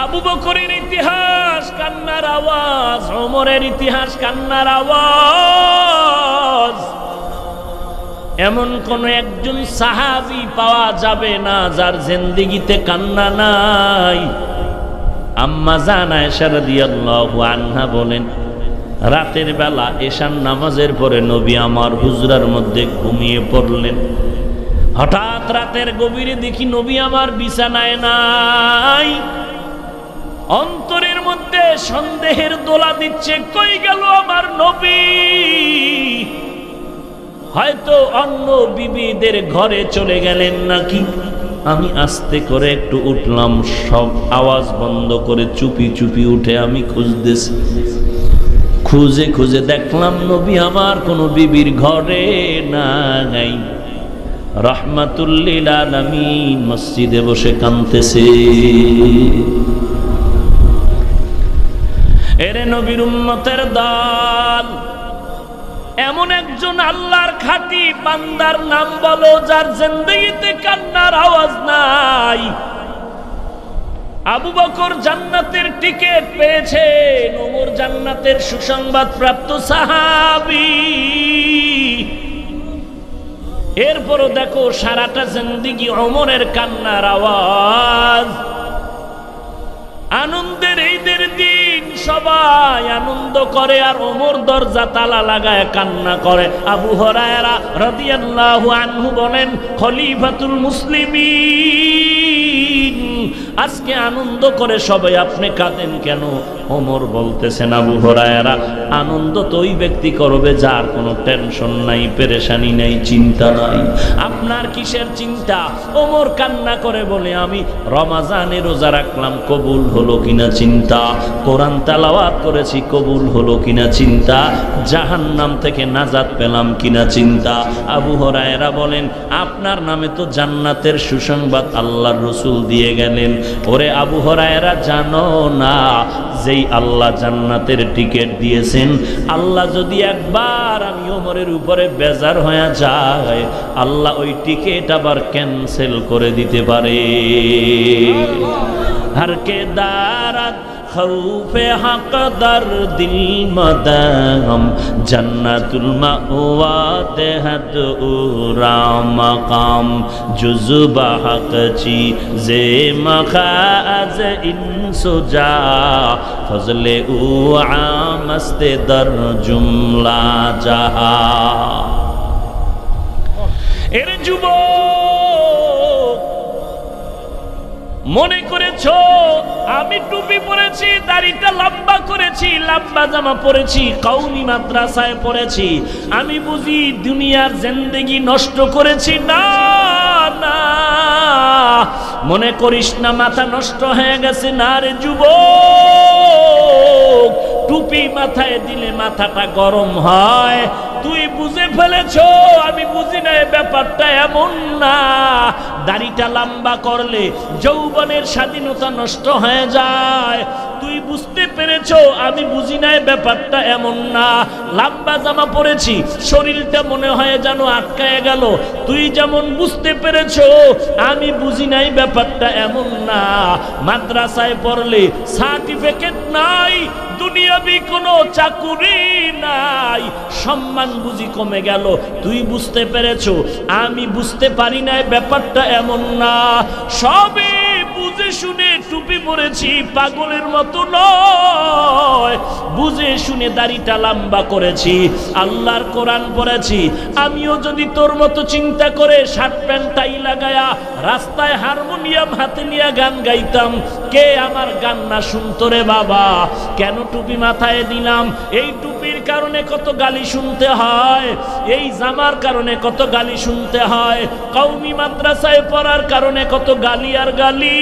আবু বকরের ইতিহাস কান্নার আওয়াজ, ওমরের ইতিহাস কান্নার আওয়াজ। এমন কোন একজন সাহাবী পাওয়া যাবে না যার জিন্দেগিতে কান্না নাই। আম্মা জান আয়েশা রাদিয়াল্লাহু আনহা বলেন, রাতের বেলা এশার নামাজের পরে নবী আমার হুজরার মধ্যে ঘুমিয়ে পড়লেন। হঠাৎ রাতের গভীরে দেখি নবী আমার বিছানায় নাই। অন্তরের মধ্যে সন্দেহের দোলা দিচ্ছে, কই গেল আমার নবী? হয়তো অন্য বিবিদের ঘরে চলে গেলেন নাকি। আমি আস্তে করে একটু উঠলাম, সব আওয়াজ বন্ধ করে চুপি চুপি উঠে আমি খুঁজতেছি। খুঁজে খুঁজে দেখলাম নবী আমার কোনো বিবির ঘরে নাই। রাহমাতুল লিল আলামিন মসজিদে বসে কাঁদতেছে। এরে নবীর উম্মতের দল, এমন একজন আল্লাহর খাঁটি বান্দার নাম বলো যার জিন্দেগিতে কান্নার আওয়াজ নাই। আবু বকর জান্নাতের টিকিট পেয়েছেন, ওমর জান্নাতের সুসংবাদ প্রাপ্ত সাহাবী। এরপরও দেখো সারাটা জিন্দেগি ওমরের কান্নার আওয়াজ। আনন্দের ঈদের দিন সবাই আনন্দ করে আর ওমর দরজা তালা লাগায় কান্না করে। আবু হুরায়রা রাদিয়াল্লাহু আনহু বলেন, খলিফাতুল মুসলিমিন আজকে আনন্দ করে সবাই, আপনি কাঁদেন কেন? ওমর বলতেছেন, আবু হুরায়রা আনন্দ তো ওই ব্যক্তি করবে যার কোনো টেনশন নাই, পেরেশানি নাই, চিন্তা নাই। আপনার কিসের চিন্তা? ওমর কান্না করে বলে, আমি রমাজানে রোজা রাখলাম, কবুল হলো কিনা চিন্তা। কোরআন তেলাওয়াত করেছি, কবুল হলো কিনা চিন্তা। জাহান্নাম থেকে নাজাত পেলাম কিনা চিন্তা। আবু হুরায়রা বলেন, আপনার নামে তো জান্নাতের সুসংবাদ আল্লাহর রাসূল দিয়ে গেলেন। ওরে আবু হুরায়রা, জানো না যেই আল্লাহ জান্নাতের টিকিট দিয়েছেন, আল্লাহ যদি একবার আমি ওমরের উপরে বেজার হয়ে যায়, আল্লাহ ওই টিকিট আবার ক্যান্সেল করে দিতে পারে। হরকে দারাত খৌফে হক দর দিল মদাম জন্নাতুল মাওয়া দেহত উরা মাকাম জুজবা হক চি জে মখাজ ইনসুজা ফজলে উ আমস্তে দর জুমলা জাহা। এর যুবক, মনে করেছ আমি টুপি পরেছি, দাড়িটা লম্বা করেছি, লম্বা জামা পরেছি, কওমি মাদ্রাসায় পড়েছি, আমি বুঝি দুনিয়ার জিন্দেগি নষ্ট করেছি? না না, মনে করিস না মাথা নষ্ট হয়ে গেছে। না রে যুবক, টুপি মাথায় দিলে মাথাটা গরম হয়। তুই বুঝে ফেলেছ, আমি বুঝি না, ব্যাপারটা এমন না। দাড়িটা লম্বা করলে যৌবনের স্বাধীনতা নষ্ট হয়ে যায়। তুই বুঝতে পেরেছ, আমি বুঝি না, ব্যাপারটা এমন না। লম্বা জামা পরেছি, শরীরটা মনে হয় যেন আটকায় গেল। তুই যেমন বুঝতে পেরেছ, আমি বুঝি নাই, ব্যাপারটা এমন না। মাদ্রাসায় পড়লে সার্টিফিকেট নাই, দুনিয়াবি কোনো চাকুরি নাই, সম্মান বুঝি কমে গেল। তুই বুঝতে পেরেছ, আমি বুঝতে পারি নাই, ব্যাপারটা এমন না। সবে বুঝে শুনে টুপি পরেছি, পাগলের মতো নয়। বুঝে শুনে দাড়িটা লম্বা করেছি, আল্লাহর কোরআন পড়েছি। আমিও যদি তোর মতো চিন্তা করে শার্ট প্যান্ট টাই লাগায়া রাস্তায় হারমোনিয়াম হাতে নিয়ে গান গাইতাম, কে আমার গান না শুনতো রে বাবা? কেন টুপি মাথায় দিলাম? এই টুপির কারণে কত গালি শুনতে হয়, এই জামার কারণে কত গালি শুনতে হয়, কওমি মাদ্রাসায় পড়ার কারণে কত গালি আর গালি।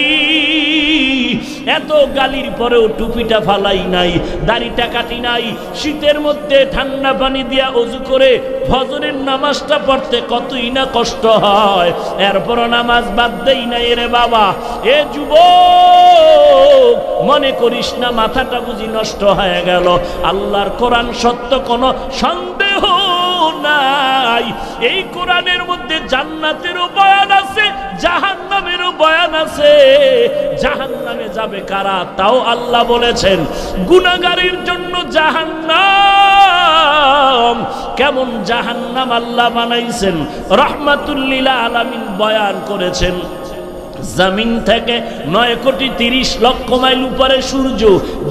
এত গালির পরেও টুপিটা ফালাই নাই, দাড়িটা কাটি নাই। শীতের মধ্যে ঠান্ডা পানি দিয়া ওযু করে ফজরের নামাজটা পড়তে কতই না কষ্ট হয়, এরপরও নামাজ বাদ দেই নাই রে বাবা। এ যুবক, মনে করিস না মাথাটা বুঝি নষ্ট হয়ে গেল। আল্লাহর কোরআন সত্য, কোনো সন্দেহ নাই। এই কোরআনের মধ্যে জান্নাতেরও বয়ান আছে, জাহান্নামেরও বয়ান আছে। জাহান্নামে যাবে কারা তাও আল্লাহ বলেছেন। গুনাহগারের জন্য জাহান্নাম, কেমন জাহান্নাম আল্লাহ বানাইছেন রাহমাতুল লিল আলামিন বয়ান করেছেন। জমিন থেকে 9,30,00,000 মাইল উপরে সূর্য,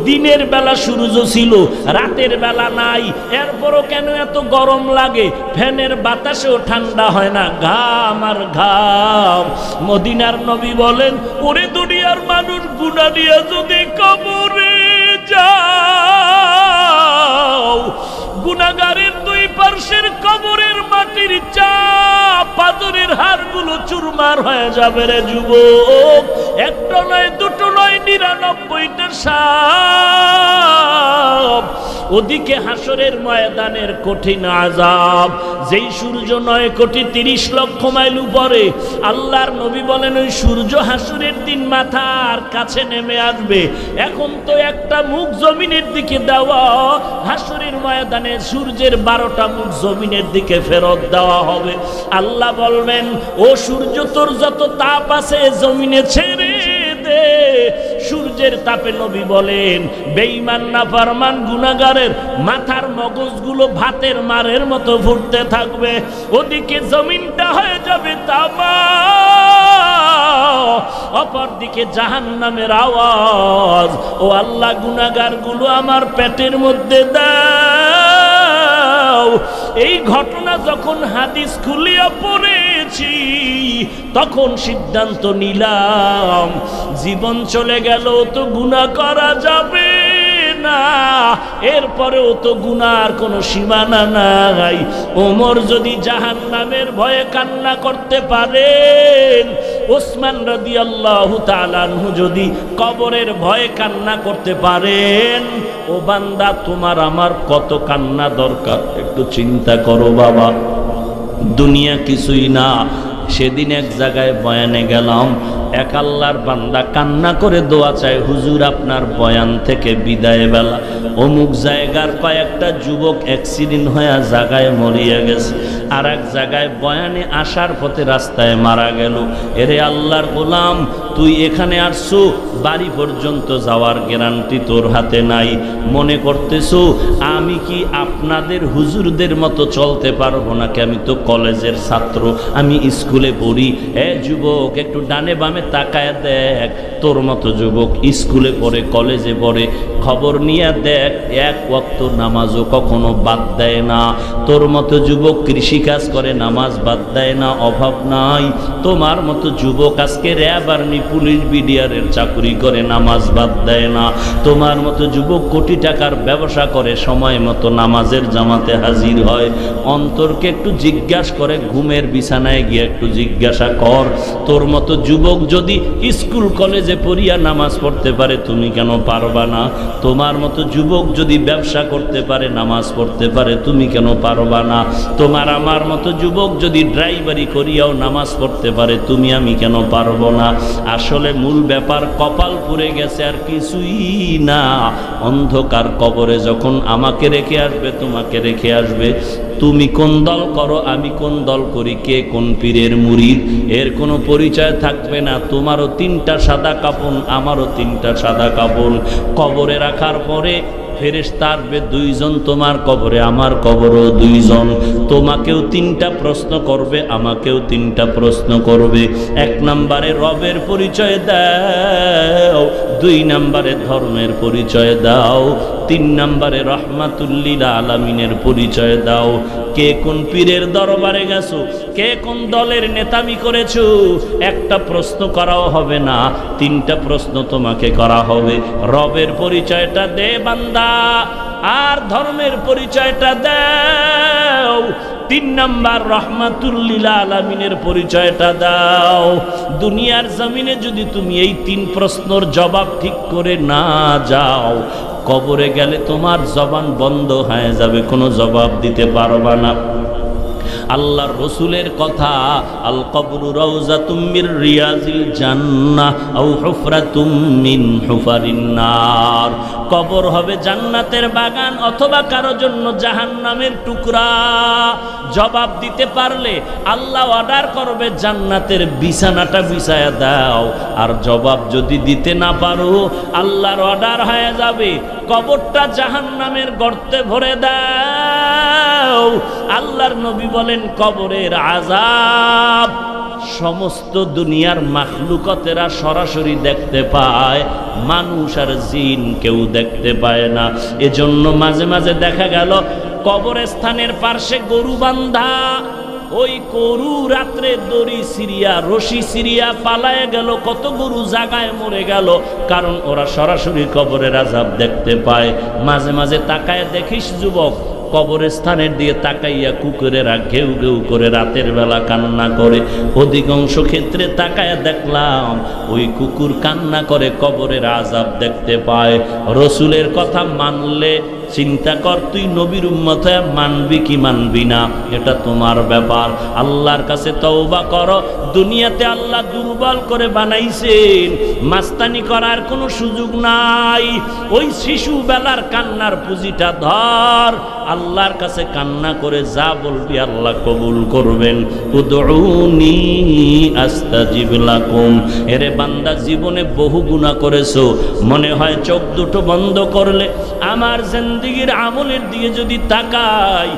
দিনের বেলা সূর্য ছিল, রাতের বেলা নাই। এরপরও কেন এত গরম লাগে? ফ্যানের বাতাসেও ঠান্ডা হয় না, ঘাম আর ঘাম। মদিনার নবী বলেন, ওরে দুনিয়ার মানুষ, গুনাহ নিয়ে যদি কবরে যাও, গুনাহগারের দুই পার্শ্বের কবরের মাটির চাপ, পাথরের হাড়গুলো চুরমার হয়ে যাবে রে যুবক। একটা নয়, দুটো নয়, 99টা সাপ। ওদিকে হাসরের ময়দানের কঠিন আযাব, যেই সূর্য 9,30,00,000 মাইল উপরে। আল্লাহর নবী বলেন, ওই সূর্য হাসরের দিন মাথার কাছে নেমে আসবে। এখন তো একটা মুখ জমিনের দিকে দেওয়া, হাসরের ময়দানে সূর্যের 12টা মুখ জমিনের দিকে ফেরত দেওয়া হবে। আল্লাহ বলবেন, ও সূর্য, তোর যত তাপ আছে জমিনে ছেড়ে দে। সূর্যের তাপে নবী বলেন, বেঈমান নাফরমান গুনাহগারের মাথার মগজগুলো ভাতের মারের মতো ফুটতে থাকবে। ওদিকে জমিনটা হয়ে যাবে তামা, অপরদিকে জাহান্নামের আওয়াজ। ও আল্লাহ, গুনাহগারগুলো আমার পেটের মধ্যে দাও। এই ঘটনা যখন হাদিস খুলিয়া পড়েছি, তখন সিদ্ধান্ত নিলাম, জীবন চলে গেল তো গুনাহ করা যাবে না, এরপরেও তো গুনার কোনো সীমানা নাই। ওমর যদি জাহান্নামের ভয়ে কান্না করতে পারেন, ওসমান রাদিয়াল্লাহু তাআলা আনহু যদি কবরের ভয়ে কান্না করতে পারেন, ও বান্দা, তোমার আমার কত কান্না দরকার একটু চিন্তা করো বাবা। দুনিয়া কিছুই না। সেদিন এক জায়গায় বয়ানে গেলাম, এক আল্লাহর বান্দা কান্না করে দোয়া চায়, হুজুর আপনার বয়ান থেকে বিদায় বেলা অমুক জায়গার কয়েকটা যুবক অ্যাক্সিডেন্ট হয়ে জায়গায় মরিয়া গেছে, আর এক জায়গায় বয়ানে আসার পথে রাস্তায় মারা গেল। এরে আল্লাহর গোলাম, তুই এখানে আসছো, বাড়ি পর্যন্ত যাওয়ার গ্যারান্টি তোর হাতে নাই। মনে করতেছো আমি কি আপনাদের হুজুরদের মতো চলতে পারবো নাকি? আমি তো কলেজের ছাত্র, আমি স্কুলে পড়ি। এ যুবক, একটু ডানে বামে তাকায় দেখ, তোর মতো যুবক স্কুলে পড়ে, কলেজে পড়ে, খবর নিয়ে দেখ, এক ওয়াক্ত নামাজও কখনো বাদ দেয় না। তোর মতো যুবক কৃষিকাজ করে, নামাজ বাদ দেয় না, অভাব নাই। তোমার মতো যুবক আজকে র্যাব আর্মি পুলিশ বিডিআরের চাকরি করে, নামাজ বাদ দেয় না। তোমার মতো যুবক কোটি টাকার ব্যবসা করে, সময় মতো নামাজের জামাতে হাজির হয়। অন্তরকে একটু জিজ্ঞাসা করে, ঘুমের বিছানায় গিয়ে একটু জিজ্ঞাসা কর, তোর মতো যুবক যদি স্কুল কলেজে পড়িয়া নামাজ পড়তে পারে, তুমি কেন পারবা না? তোমার মতো যুবক যদি ব্যবসা করতে পারে, নামাজ পড়তে পারে, তুমি কেন পারবা না? তোমার আমার মতো যুবক যদি ড্রাইভারি করিয়াও নামাজ পড়তে পারে, তুমি আমি কেন পারবো না? আসলে মূল ব্যাপার কপাল পুড়ে গেছে, আর কিছুই না। অন্ধকার কবরে যখন আমাকে রেখে আসবে, তোমাকে রেখে আসবে, তুমি কোন দল করো, আমি কোন দল করি, কে কোন পীরের মুরিদ, এর কোনো পরিচয় থাকবে না। তোমারও 3টা সাদা কাপড়, আমারও 3টা সাদা কাপড়। কবরে রাখার পরে ফেরেশতা আসবে 2 জন, তোমার কবরে আমার কবরও 2 জন। তোমাকেও 3টা প্রশ্ন করবে, আমাকেও 3টা প্রশ্ন করবে। 1 নম্বরে রবের পরিচয় দাও, 2 নম্বরে ধর্মের পরিচয় দাও, 3 নম্বরে রহমাতুল লিল আলামিনের পরিচয় দাও। কে কোন পীরের দরবারে গেছো, কে কোন দলের নেতামি করেছো, একটা প্রশ্ন করাও হবে না, 3টা প্রশ্ন তোমাকে করা হবে। রবের পরিচয়টা দে বান্দা, আর ধর্মের পরিচয়টা দাও। 3 নাম্বার রহমাতুল লিল আলামিনের পরিচয়টা দাও। দুনিয়ার জমিনে যদি তুমি এই 3 প্রশ্নের জবাব ঠিক করে না যাও, কবরে গেলে তোমার জবান বন্ধ হয়ে যাবে, কোনো জবাব দিতে পারবা না। আল্লাহর রসুলের কথা, আল কবরু রাউযাতুম মির রিয়াজিল জান্নাহ আও হুফরাতুম মিন হুফারিন নার। কবর হবে জান্নাতের বাগান অথবা কারো জন্য জাহান্নামের টুকরা। জবাব দিতে পারলে আল্লাহ অর্ডার করবে জান্নাতের বিছানাটা বিছায়া দাও, আর জবাব যদি দিতে না পারো আল্লাহর অর্ডার হয়ে যাবে কবরটা জাহান্নামের গর্তে ভরে দাও। আল্লাহর নবী বলেন কবরের আযাব সমস্ত দুনিয়ার মাখলুকতেরা সরাসরি দেখতে পায়, মানুষ আর জিন কেউ দেখতে পায় না। এজন্য মাঝে মাঝে দেখা গেল কবরস্থানের পাশে গরু বান্ধা, ওই গরু রাত্রে দড়ি সিরিয়া রশি সিরিয়া পালায় গেল, কত গরু জাগায় মরে গেল, কারণ ওরা সরাসরি কবরের আযাব দেখতে পায়। মাঝে মাঝে তাকায় দেখিস যুবক, কবরস্থানের দিয়ে তাকাইয়া কুকুরেরা ঘেউ ঘেউ করে রাতের বেলা কান্না করে। অধিকাংশ ক্ষেত্রে তাকায়া দেখলাম ওই কুকুর কান্না করে কবরের আযাব দেখতে পায়। রসুলের কথা মানলে চিন্তা কর, তুই নবীর উম্মত হয়ে মানবি কি মানবি না, এটা তোমার ব্যাপার। আল্লাহর কাছে তওবা করো। দুনিয়াতে আল্লাহ দুর্বল করে বানাইছেন, মাস্তানি করার কোনো সুযোগ নাই। ওই শিশু বেলার কান্নার পুঁজিটা ধর, আল্লাহর কাছে কান্না করে যা বলবি আল্লাহ কবুল করবেন। উদউনি আস্তাজিব লাকুম। এরে বান্দা, জীবনে বহু গুনাহ করেছো, মনে হয় চোখ দুটো বন্ধ করলে আমার জিন্দেগীর আমলের দিকে যদি তাকাই,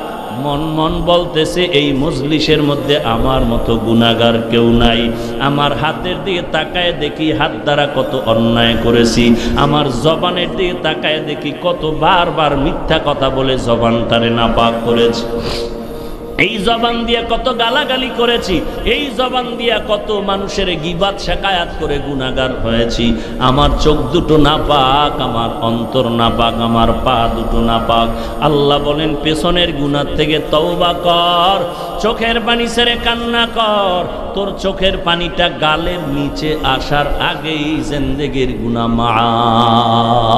মন মন বলতেছে এই মজলিসের মধ্যে আমার মতো গুনাহগার কেউ নাই। আমার হাতের দিকে তাকায় দেখি হাত দ্বারা কত অন্যায় করেছি, আমার জবানের দিকে তাকায় দেখি কত বারবার মিথ্যা কথা বলে জবানটারে নাপাক করেছি, এই জবান দিয়া কত গালাগালি করেছি, এই জবান দিয়া কত মানুষের গীবাত শাকায়াত করে গুনাহগার হয়েছি। আমার চোখ দুটো নাপাক, আমার অন্তর নাপাক, আমার পা দুটো নাপাক। আল্লাহ বলেন পেছনের গুনাহ থেকে তওবা কর, চোখের পানি ছেড়ে কান্না কর। তোর চোখের পানিটা গালের নিচে আসার আগেই জিন্দেগীর গুনাহ মাফ।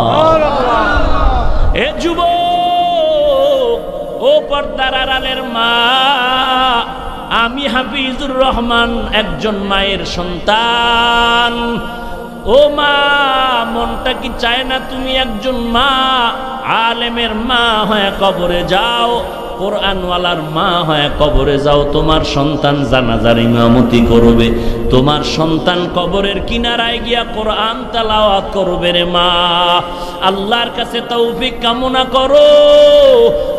এ যুবক, ও পর্দার আড়ালের মা, আমি হাফিজুর রহমান একজন মায়ের সন্তান। ও মা, মনটা কি চায় না তুমি একজন মা, আলেমের মা হয়ে কবরে যাও, কোরআনওয়ালার মা হয়ে কবরে যাও, তোমার সন্তান জানাজার ইমামতি করবে, তোমার সন্তান কবরের কিনারায় গিয়া কোরআন তেলাওয়াত করবে রে মা। আল্লাহর কাছে তৌফিক কামনা করো,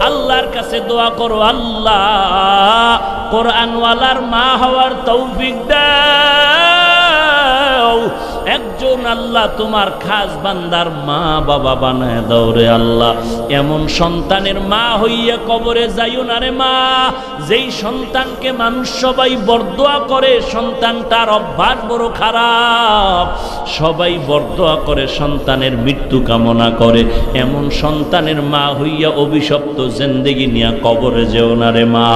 আল্লাহর কাছে দোয়া করো, আল্লাহ কোরআনওয়ালার মা হওয়ার তৌফিক দাও। একজন আল্লাহ তোমার খাস বান্দার মা বাবা বানায় দাও রে আল্লাহ। এমন সন্তানের মা হইয়া কবরে যাইও না রে মা, যেই সন্তানকে মানুষ সবাই বরদোয়া করে, সন্তানটার অভ্যাস বড় খারাপ, সবাই বরদোয়া করে, সন্তানের মৃত্যু কামনা করে। এমন সন্তানের মা হইয়া অভিশপ্ত জিন্দেগি নিয়ে কবরে যেও না রে মা।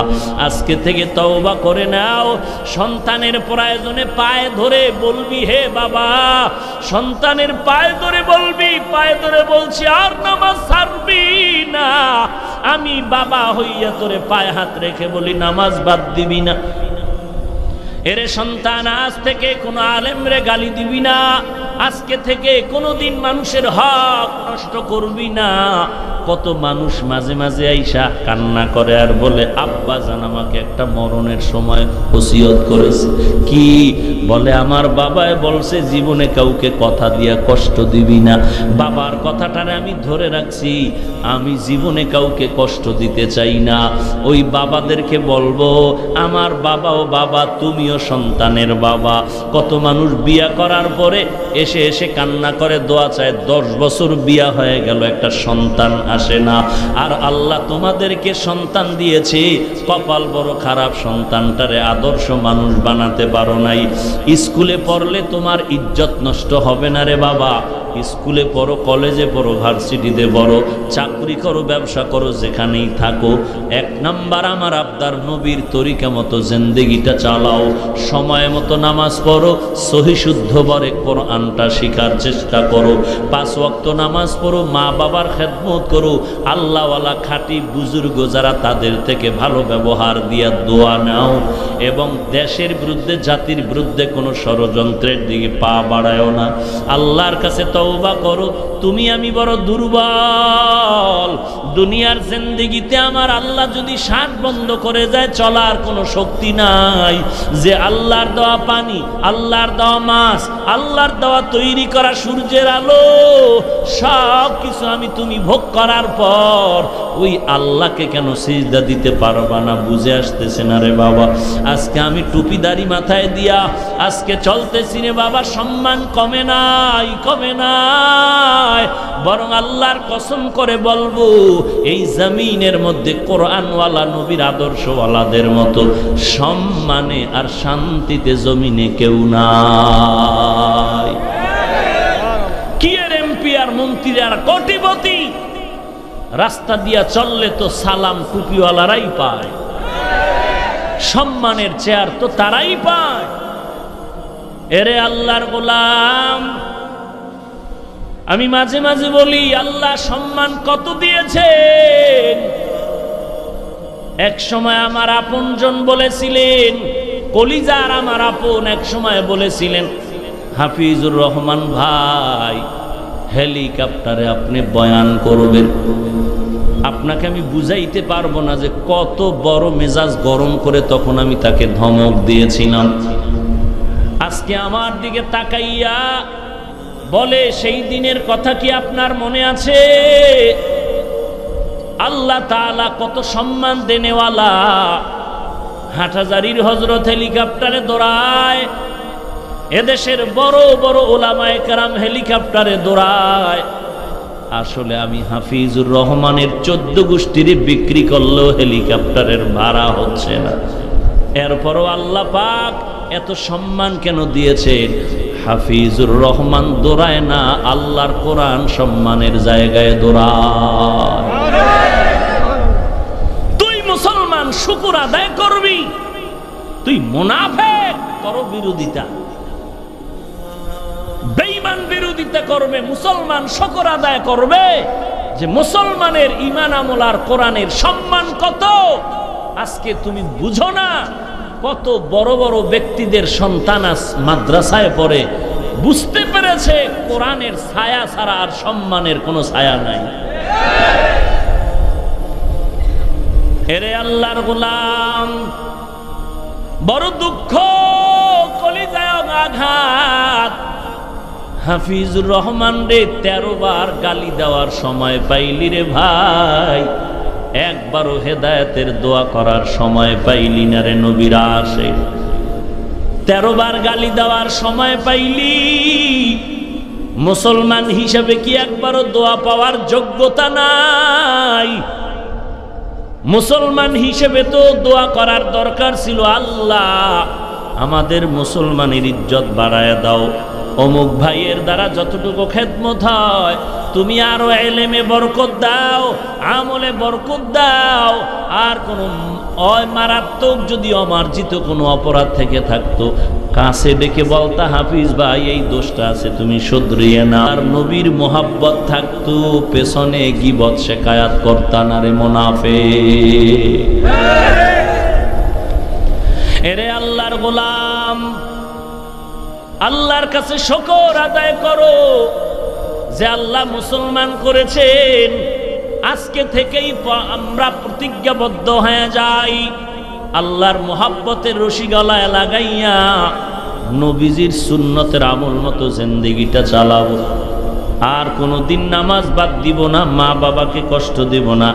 আজকে থেকে তওবা করে নাও। সন্তানের প্রয়োজনে পায়ে ধরে বলবি, হে বাবা, সন্তানের পায়ে ধরে বলবি, পায়ে ধরে বলছি আর নামাজ ছাড়বি না। আমি বাবা হইয়া তোরে পায়ে হাত রেখে বলি নামাজ বাদ দিবি না। এরে সন্তান, আজ থেকে কোনো আলেমরে গালি দিবি না, আজকে থেকে কোনোদিন মানুষের হক নষ্ট করবি না। কত মানুষ মাঝে মাঝে আইসা কান্না করে আর বলে, আব্বা জান আমাকে একটা মরণের সময় ওসিয়ত করেছে। কি বলে? আমার বাবায় বলছে জীবনে কাউকে কথা দিয়া কষ্ট দিবি না। বাবার কথাটারে আমি ধরে রাখছি, আমি জীবনে কাউকে কষ্ট দিতে চাই না। ওই বাবাদেরকে বলবো, আমার বাবাও বাবা, তুমিও সন্তানের বাবা। কত মানুষ বিয়া করার পরে এসে এসে কান্না করে, দোয়া চায়, 10 বছর বিয়া হয়ে গেল একটা সন্তান আসে না। আর আল্লাহ তোমাদেরকে সন্তান দিয়েছে, কপাল বড় খারাপ, সন্তানটারে আদর্শ মানুষ বানাতে পারো নাই। স্কুলে পড়লে তোমার ইজ্জত নষ্ট হবে না রে বাবা, স্কুলে পড়ো, কলেজে পড়ো, ভার্সিটিতে পড়ো, চাকরি করো, ব্যবসা করো, যেখানেই থাকো, 1 নাম্বার আমার আবদার নবীর তরিকা মতো জিন্দেগিটা চালাও। সময় মতো নামাজ পড়ো, সহি শুদ্ধভাবে কোরআনটা শিখার চেষ্টা করো, 5 ওয়াক্ত নামাজ পড়ো, মা বাবার খেদমত করো, আল্লাহওয়ালা খাঁটি বুজুর্গ যারা তাদের থেকে ভালো ব্যবহার দিয়া দোয়া নাও, এবং দেশের বিরুদ্ধে জাতির বিরুদ্ধে কোনো ষড়যন্ত্রের দিকে পা বাড়ায়ও না। আল্লাহর কাছে তওবা করো, তুমি আমি বড় দুর্বল, দুনিয়ার জিন্দেগিতে আমার আল্লাহ যদি শ্বাস বন্ধ করে যায়, চলার কোনো শক্তি নাই, যে আল্লাহর দেওয়া পানি, আল্লাহর দেওয়া মাছ, আল্লাহর দেওয়া তৈরি করা সূর্যের আলো, সব কিছু আমি তুমি ভোগ করার পর ওই আল্লাহকে কেন সিজদা দিতে পারবা না? বুঝে আসতেছে না রে বাবা। আজকে আমি টুপিদারি মাথায় দিয়া আজকে চলতেছি রে বাবা, সম্মান কমে নাই, কমে নাই, বরং আল্লাহর কসম করে বলবো, এই জমিনের মধ্যে কোরআনওয়ালা নবীর আদর্শওয়ালাদের মতো সম্মানে আর শান্তিতে জমিনে কেউ নাই। কি এর এমপি আর মন্ত্রী আর কোটিপতি, রাস্তা দিয়া চললে তো সালাম টুপিওয়ালারাই পায়, সম্মানের চেয়ার তো তারাই পায়। এরে আল্লাহর গোলাম, আমি মাঝে মাঝে বলি, আল্লাহ সম্মান কত দিয়েছেন। এক সময় আমার আপনজন বলেছিলেন, কলিজার আমার আপন এক সময় বলেছিলেন, হাফিজুর রহমান ভাই, হেলিকপ্টারে আপনি বয়ান করবেন, আপনাকে আমি বুঝাইতে পারবো না যে কত বড় মেজাজ গরম করে তখন আমি তাকে ধমক দিয়েছিলাম। আজকে আমার দিকে তাকাইয়া বলে, সেই দিনের কথা কি আপনার মনে আছে? আল্লাহ তাআলা কত সম্মান দেনেওয়ালা, হাটহাজারীর হযরত হেলিকপ্টারে দৌড়ায়, এদেশের বড় বড় ওলামায়ে কেরাম হেলিকপ্টারে দৌড়ায়। আসলে আমি হাফিজুর রহমানের 14 গোষ্ঠীর বিক্রি করলেও হেলিকপ্টারের ভাড়া হচ্ছে না। এরপরও আল্লাহ পাক এত সম্মান কেন দিয়েছেন? হাফিজুর রহমান দৌড়ায় না, আল্লাহর কোরআন সম্মানের জায়গায় দৌড়ায়। তুই মুসলমান, শুকর আদায় করবি, তুই মুনাফিক, করো বিরোধিতা, বেঈমান বিরোধিতা করবে, মুসলমান শুকর আদায় করবে যে মুসলমানের ঈমান আমল আর কোরআনের সম্মান কত। আজকে তুমি বুঝো না, কত বড় বড় ব্যক্তিদের সন্তান মাদ্রাসায় পড়ে, বুঝতে পেরেছে কোরআনের ছায়া ছাড়া আর সম্মানের কোনো ছায়া নাই। এরে আল্লাহর গোলাম, বড় দুঃখ, কলিজায় আঘাত। হাফিজুর রহমান রে 13 বার গালি দেওয়ার সময় পাইলি রে ভাই, একবারও হেদায়েতের দোয়া করার সময় পাইলি না রে নবীর আশিক। 13 বার গালি দেওয়ার সময় পাইলি, মুসলমান হিসেবে কি একবারও দোয়া পাওয়ার যোগ্যতা নাই? মুসলমান হিসেবে তো দোয়া করার দরকার ছিল, আল্লাহ আমাদের মুসলমানের ইজ্জত বাড়ায় দাও, অমুক ভাইয়ের দ্বারা যতটুকু খেদমত হয় তুমি আরো ইলমে বরকত দাও, আমলে বরকত দাও। আর কোন মারাত্মক যদি অমার্জিত কোনো অপরাধ থেকে থাকতো, কাছে ডেকে বলতা, হাফিজ ভাই এই দোষটা আছে, তুমি শুধরিয়ে না। আর নবীর মোহাব্বত থাকতো, পেছনে গীবত শিকায়াত করতা না রে মুনাফিক। এরে আল্লাহর গোলাম, আল্লাহর কাছে শুকর আদায় করো যে আল্লাহ মুসলমান করেছেন। আজকে থেকেই আমরা প্রতিজ্ঞাবদ্ধ হয়ে যাই, আল্লাহর মোহাব্বতের রশি গলায় লাগাইয়া নবীজির সুন্নতের আমল মতো জিন্দেগিটা চালাবো। আর কোনোদিন নামাজ বাদ দিব না, মা বাবাকে কষ্ট দেব না,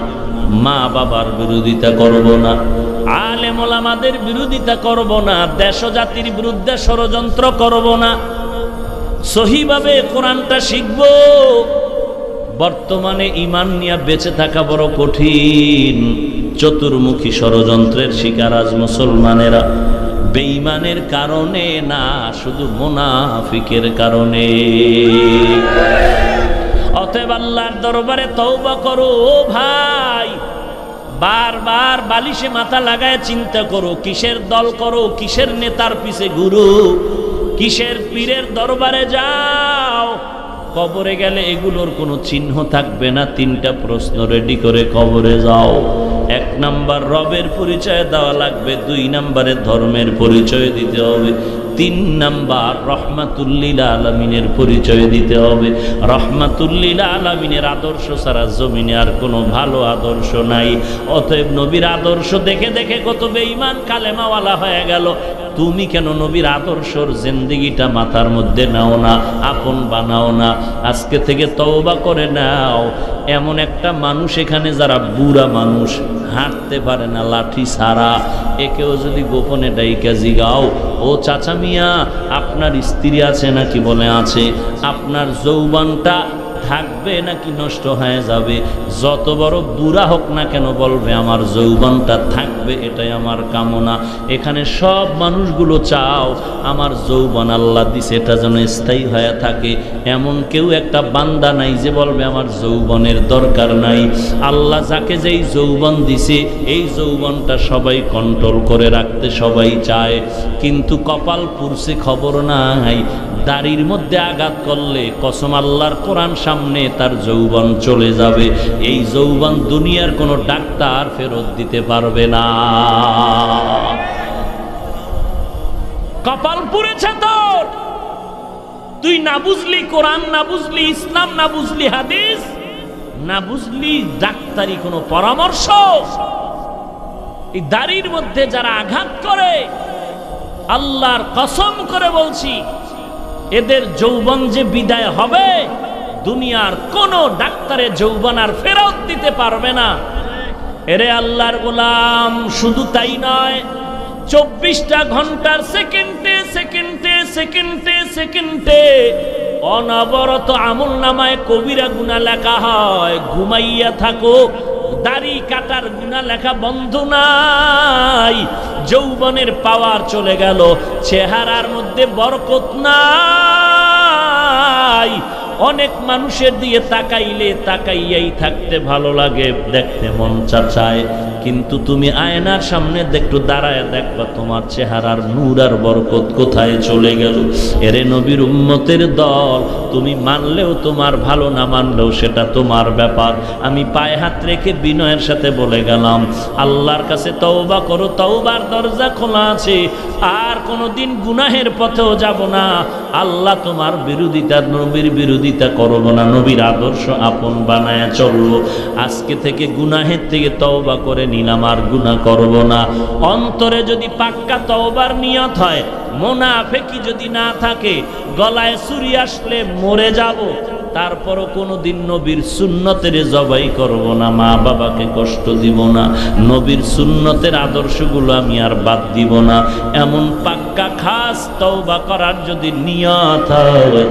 মা বাবার বিরোধিতা করব না, আলেম ওলামাদের বিরোধিতা করব না, দেশ জাতির বিরুদ্ধে ষড়যন্ত্র করব না, সহিভাবে কোরআনটা শিখব। বর্তমানে ঈমান নিয়ে বেঁচে থাকা বড় কঠিন, চতুর্মুখী ষড়যন্ত্রের শিকার আজ মুসলমানেরা, বেঈমানের কারণে না, শুধু মুনাফিকের কারণে। আল্লাহর দরবারে তওবা করো। ও ভাই, বারবার বালিশে মাথা লাগায় চিন্তা করো, কিসের দল করো, কিসের নেতার পিছে ঘুরো, কিসের পীরের দরবারে যাও। কবরে গেলে এগুলোর কোনো চিহ্ন থাকবে না। তিনটা প্রশ্ন রেডি করে কবরে যাও। 1 নাম্বার রবের পরিচয় দেওয়া লাগবে, 2 নাম্বারে ধর্মের পরিচয় দিতে হবে, 3 নাম্বার রহমাতুল্লিল আলামিনের পরিচয় দিতে হবে। রহমাতুল্লিল আলামিনের আদর্শ ছাড়া জমিনে আর কোনো ভালো আদর্শ নাই। অতএব নবীর আদর্শ দেখে দেখে কত বেঈমান কালেমাওয়ালা হয়ে গেল। তুমি কেন নবীর আদর্শর জিন্দেগিটা মাথার মধ্যে নাও না, আপন বানাও না? আজকে থেকে তওবা করে নাও। এমন একটা মানুষ এখানে যারা বুড়া মানুষ, হাঁটতে পারে না লাঠি ছাড়া, একেও যদি গোপনে ডাইকা জিগাও, ও চাচা মিয়া, আপনার স্ত্রী আছে নাকি? বলে আছে। আপনার যৌবনটা থাকবে নাকি নষ্ট হয়ে যাবে? যত বড় বুড়া হোক না কেন বলবে আমার যৌবনটা থাকবে, এটাই আমার কামনা। এখানে সব মানুষগুলো চাও আমার যৌবন আল্লাহ দিছে, এটা যেন স্থায়ী হয়ে থাকে। এমন কেউ একটা বান্দা নাই যে বলবে আমার যৌবনের দরকার নাই। আল্লাহ যাকে যেই যৌবন দিছে, এই যৌবনটা সবাই কন্ট্রোল করে রাখতে সবাই চায়, কিন্তু কপাল পুরছে খবর নাই। দাড়ির মধ্যে আঘাত করলে কসম আল্লাহর কোরআন সামনে তার যৌবন চলে যাবে। এই যৌবন দুনিয়ার কোনো ডাক্তার ফেরত দিতে পারবে না। কপাল পুড়েছে তোর, তুই না বুঝলি কোরআন, না বুঝলি ইসলাম, না বুঝলি হাদিস, না বুঝলি ডাক্তারি কোনো পরামর্শ। এই দাড়ির মধ্যে যারা আঘাত করে, আল্লাহর কসম করে বলছি, এদের যৌবন যে বিদায় হবে, দুনিয়ার কোন ডাক্তারে যৌবন আর ফেরত দিতে পারবে না। এরে আল্লাহর গোলাম, শুধু তাই নয়, 24টা ঘন্টার সেকেন্ডে সেকেন্ডে সেকেন্ডে সেকেন্ডে অনবরত আমলনামায় কবিরা গুনাহ লেখা হয়। ঘুমাইয়া থাকো, দাড়ি কাটার গুনাহ লেখা বন্ধ নাই। যৌবনের পাওয়ার চলে গেল, চেহারার মধ্যে বরকত নাই। অনেক মানুষের দিয়ে তাকাইলে তাকাইয়াই থাকতে ভালো লাগে, দেখতে মন চায়, কিন্তু তুমি আয়নার সামনে একটু দাঁড়ায় দেখবা তোমার চেহারার নূর আর বরকত কোথায় চলে গেল। এরে নবীর উম্মতের দল, তুমি মানলেও তোমার ভালো, না মানলেও সেটা তোমার ব্যাপার। আমি পায়ে হাত রেখে বিনয়ের সাথে বলে গেলাম, আল্লাহর কাছে তওবা করো, তওবার দরজা খোলা আছে। আর কোনোদিন গুনাহের পথেও যাব না। আল্লাহ তোমার বিরোধিতা, নবীর বিরোধিতা করব না, নবীর আদর্শ আপন বানায় চলবো। আজকে থেকে গুনাহের থেকে তওবা করে নিলাম, আর গুনাহ করব না। অন্তরে যদি পাক্কা তওবার নিয়ত হয়, মুনাফিকি যদি না থাকে, গলায় ছুরি আসলে মরে যাব, তারপরও কোনোদিন নবীর সুন্নতের জবাই করব না, মা বাবাকে কষ্ট দিব না, নবীর সুন্নতের আদর্শগুলো আমি আর বাদ দিব না। এমন পাক্কা খাস তওবা করার যদি নিয়ত হয়,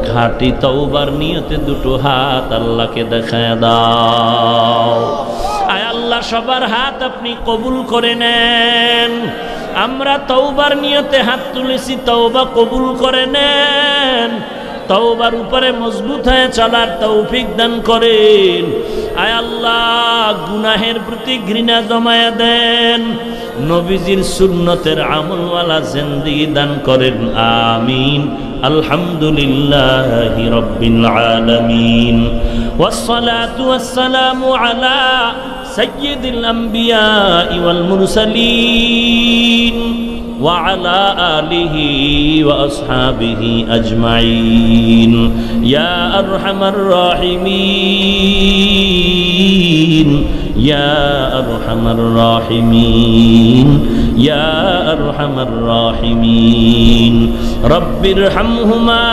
খাঁটি তওবার নিয়তে দুটো হাত আল্লাহকে দেখায় দাও। আয় আল্লাহ, সবার হাত আপনি কবুল করে নেন। আমরা তওবার নিয়তে হাত তুলেছি, তওবা কবুল করে নেন। তওবার উপরে মজবুত হয়ে চলার তৌফিক দান করেন। আয় আল্লাহ, গুনাহের প্রতি ঘৃণা জমায়া দেন, নবীজির সুন্নতের আমলওয়ালা জিন্দেগি দান করেন। আমিন। আলহামদুলিল্লাহি রাব্বিল আলামিন, ওয়াসসালাতু ওয়াসসালামু আলা সাইয়্যিদিল আমবিয়া ওয়াল মুরসালিন ওয়া আলা আলিহি ওয়া আসহাবিহি আজমাইন। ইয়া আরহামার রাহিমিন, ইয়া আরহামার রাহিমিন, ইয়া আরহামার রাহিমিন। রব্বিরহামহুমা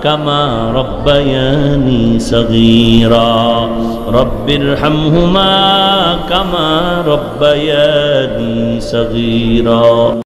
কামা রব্বায়ানি সগীরা, রব্বিরহামহুমা কামা রব্বায়ানি সগীরা।